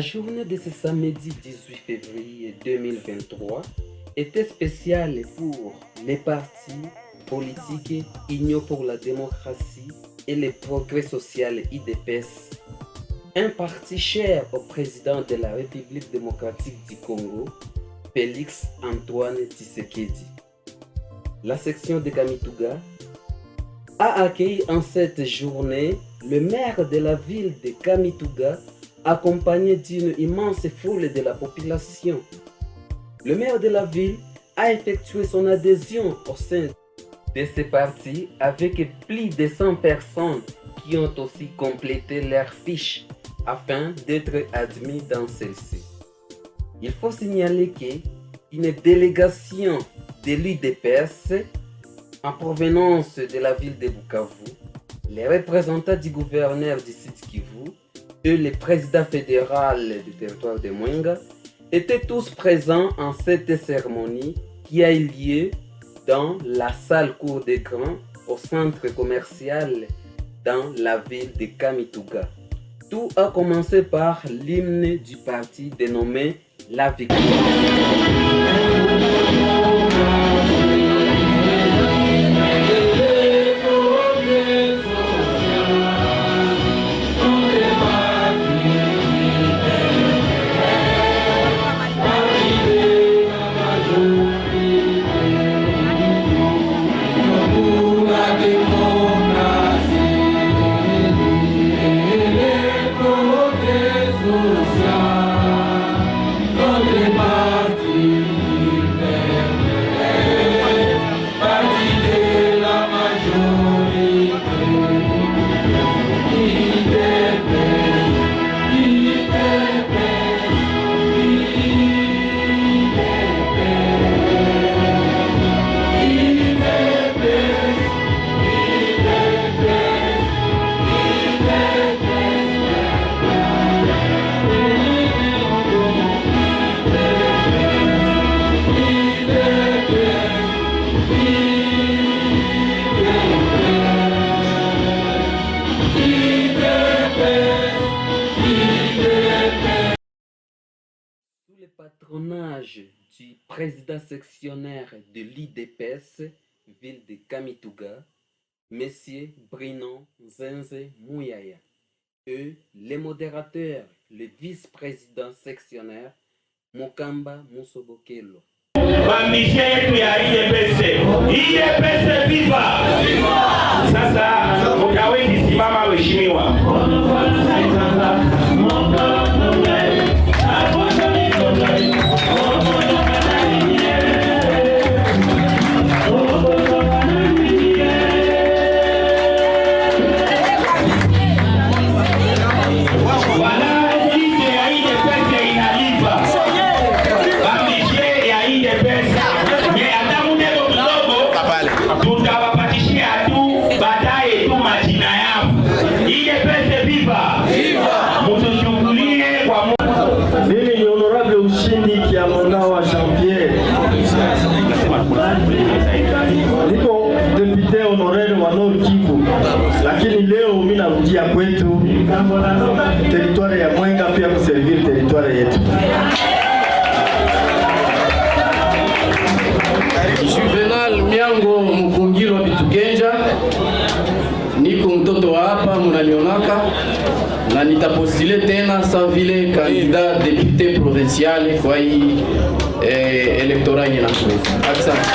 journée de ce samedi 18 février 2023 était spéciale pour les partis politiques Union pour la démocratie et le progrès social IDPS, un parti cher au président de la République démocratique du Congo, Félix Antoine Tshisekedi. La section de Kamituga a accueilli en cette journée le maire de la ville de Kamituga, accompagné d'une immense foule de la population. Le maire de la ville a effectué son adhésion au sein de ce parti avec plus de 100 personnes qui ont aussi complété leur fiche afin d'être admis dans celle-ci. Il faut signaler qu'une délégation de l'UDPS en provenance de la ville de Bukavu, les représentants du gouverneur du Sud Kivu et le président fédéral du territoire de Mwenga étaient tous présents en cette cérémonie qui a eu lieu dans la salle cour d'écran au centre commercial dans la ville de Kamituga. Tout a commencé par l'hymne du parti dénommé La Victoire. Patronage du président sectionnaire de l'IDPS, ville de Kamituga, M. Brinon Zenze Mouyaya, et les modérateurs, le vice-président sectionnaire, Mokamba Musobokelo. Mamisha yetu ya IDPS. IDPS viva! Sasa mtawezi simama waheshimiwa. Niko depute honorary wa Nord Kivu, lakini leo mimi narudia kwetu territoire ya Mwenga pia kuservir territoire yetu. Juvenal Miango Mukungiro Bitugenja, niko mtoto wa hapa mnanionaka na nitapostile tena sa vile candidat député provincial kwa hii electoral inakuja. Asante.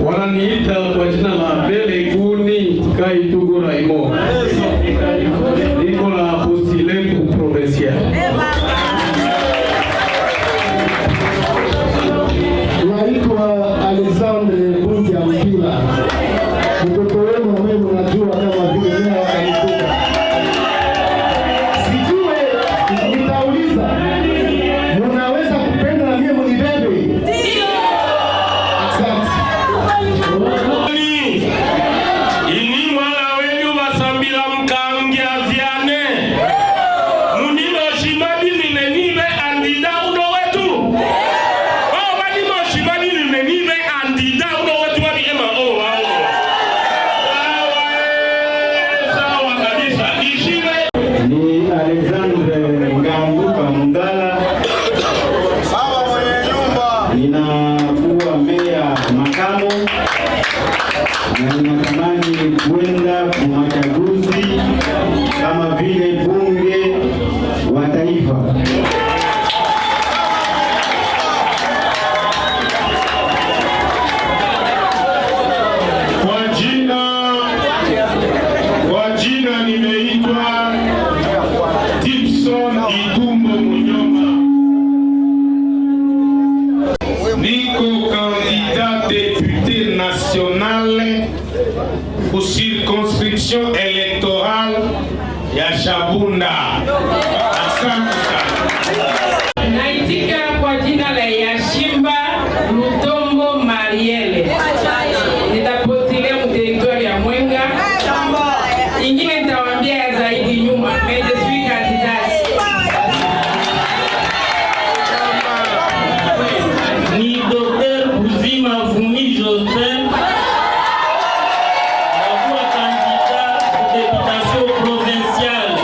Wananiita kwa jina la Bele Guni Kaitugu Raimo. Niko na postile pour provincial. Naitwa Alexandre Bunja Mpila. Mtoto wenu wewe unajua kama vile mimi wakanikuta. Sijue nitauliza. Mnaweza kupenda na mimi mnibebe? Ndio. Asante. Ini mwana wenu basambira mkangia vyane. Munilo shimadi nini Itumbo Munyoma. Niko candidat député national pour circonscription électorale ya Shabunda. Asante sana. Naitika kwa jina la Yashimba Lutombo Mariele. Nitapostile mu territoire ya Mwenga. Ingine nitawaambia zaidi nyuma. Mais je suis candidat. Ni Dr. Buzima Vumi Jospin, la voix candidat pour députation provinciale.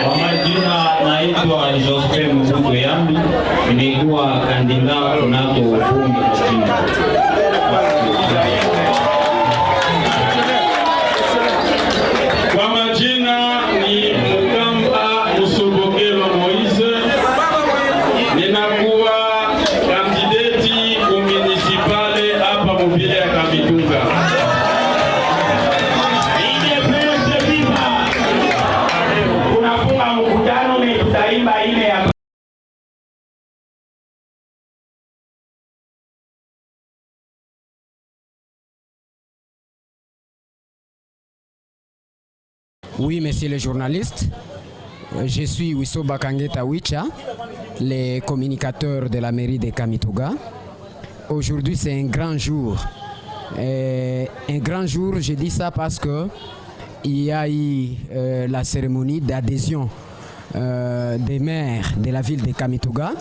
Kwa majina naitwa Jospin Mzungu Yambi, nimekuwa kandidati kunako bunge la jimbo. Kwa majina ni Mukamba Musobokelo Moise, ninakuwa kandidati municipale hapa muvile ya Kamituga. Unafunga mkutano ni tutaimba ile ya Oui, monsieur le journaliste, je suis Wisso Bakangeta Wicha, le communicateur de la mairie de Kamituga. Aujourd'hui, c'est un grand jour. Un grand jour, je dis ça parce que il y a eu la cérémonie d'adhésion des maires de la ville de Kamituga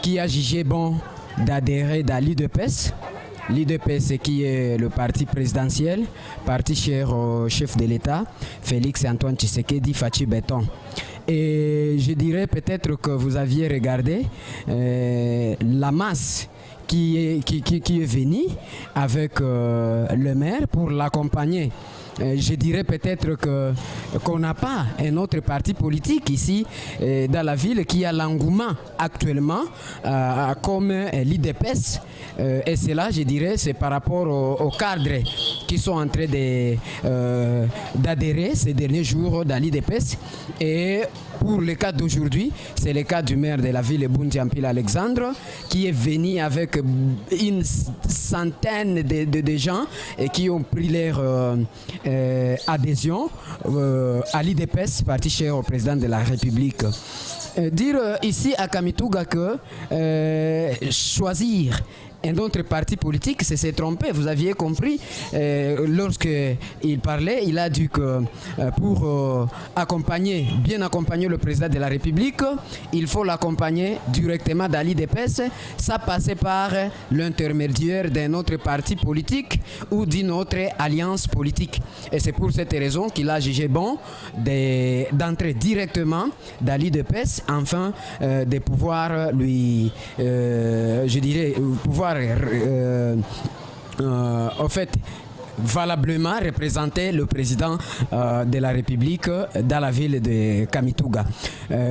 qui a jugé bon d'adhérer à l'UDPS. L'UDPS qui est le parti présidentiel, parti cher au chef de l'État, Félix Antoine Tshisekedi Fachi Béton. Et je dirais peut-être que vous aviez regardé la masse qui est venue avec le maire pour l'accompagner. Je dirais peut-être qu'on n'a pas un autre parti politique ici dans la ville qui a l'engouement actuellement comme l'IDPS. Et cela, je dirais, c'est par rapport aux cadres qui sont en train d'adhérer ces derniers jours dans l'IDPS. Et pour le cas d'aujourd'hui, c'est le cas du maire de la ville, Bundiampil Alexandre, qui est venu avec une centaine de gens et qui ont pris leur adhésion à l'IDPS, parti cher au président de la République. Dire ici à Kamituga que choisir un autre parti politique, c'est se tromper. Vous aviez compris, lorsqu'il parlait, il a dit que pour bien accompagner le président de la République, il faut l'accompagner directement dans l'IDPS, ça passait par l'intermédiaire d'un autre parti politique ou d'une autre alliance politique. Et c'est pour cette raison qu'il a jugé bon d'entrer directement dans l'IDPS, afin de pouvoir lui, je dirais, pouvoir en fait valablement représenter le président de la République dans la ville de Kamituga.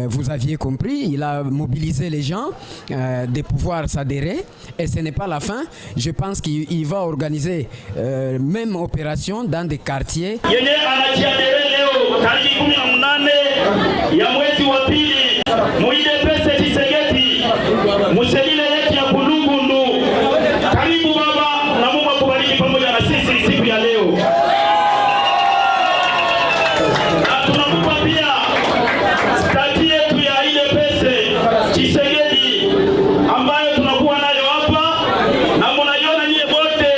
Vous aviez compris, il a mobilisé les gens de pouvoir s'adhérer et ce n'est pas la fin. Je pense qu'il va organiser même opération dans des quartiers. Karibu baba na Mungu akubariki pamoja na sisi siku ya leo. Na tunakupa pia stati yetu ya ile pesa Tshisekedi ambayo tunakuwa nayo hapa na mnaiona nyie wote,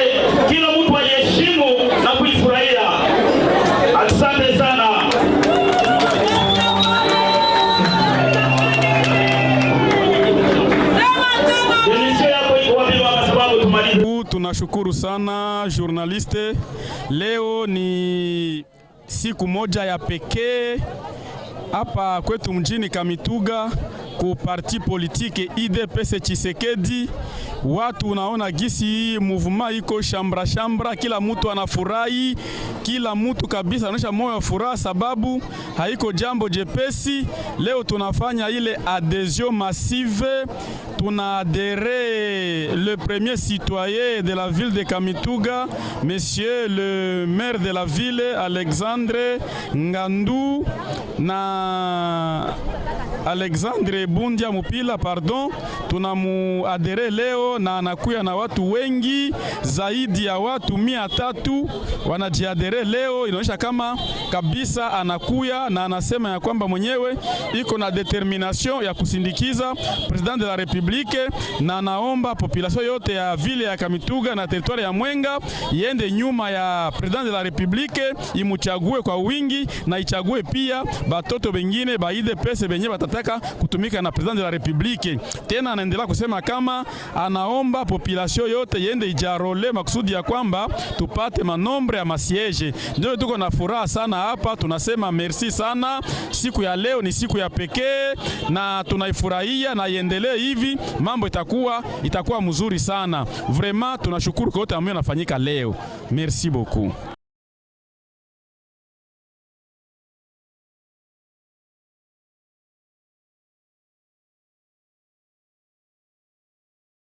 kila mtu aheshimu na kuifurahia. Asante sana. Tunashukuru sana journaliste. Leo ni siku moja ya pekee hapa kwetu mjini Kamituga ku parti politique IDPS Tshisekedi. Watu unaona gisi mouvement iko shambra, kila mtu anafurahi, kila mtu kabisa anaonyesha moyo wa furaha, sababu haiko jambo jepesi. Leo tunafanya ile adhesion massive tuna adhéré le premier citoyen de la ville de Kamituga, monsieur le maire de la ville Alexandre Ngandu na Alexandre Bundia Mupila, pardon, tunamuadere leo na anakuya na watu wengi zaidi ya watu 300 wanajiadere leo. Inaonyesha kama kabisa anakuya na anasema ya kwamba mwenyewe iko na determination ya kusindikiza president de la republique, na naomba population yote ya vile ya Kamituga na territoire ya Mwenga iende nyuma ya president de la republique, imuchague kwa wingi na ichague pia batoto bengine baide pese benye batataka kutumika na president de la republique. Tena anaendelea kusema kama anaomba population yote yende ijarole makusudi ya kwamba tupate manombre ya masiege. Ndio tuko na furaha sana hapa, tunasema merci sana. Siku ya leo ni siku ya pekee na tunaifurahia, na iendelee hivi, mambo itakuwa mzuri sana. Vraiment tunashukuru kwa yote ambayo yanafanyika leo. Merci beaucoup.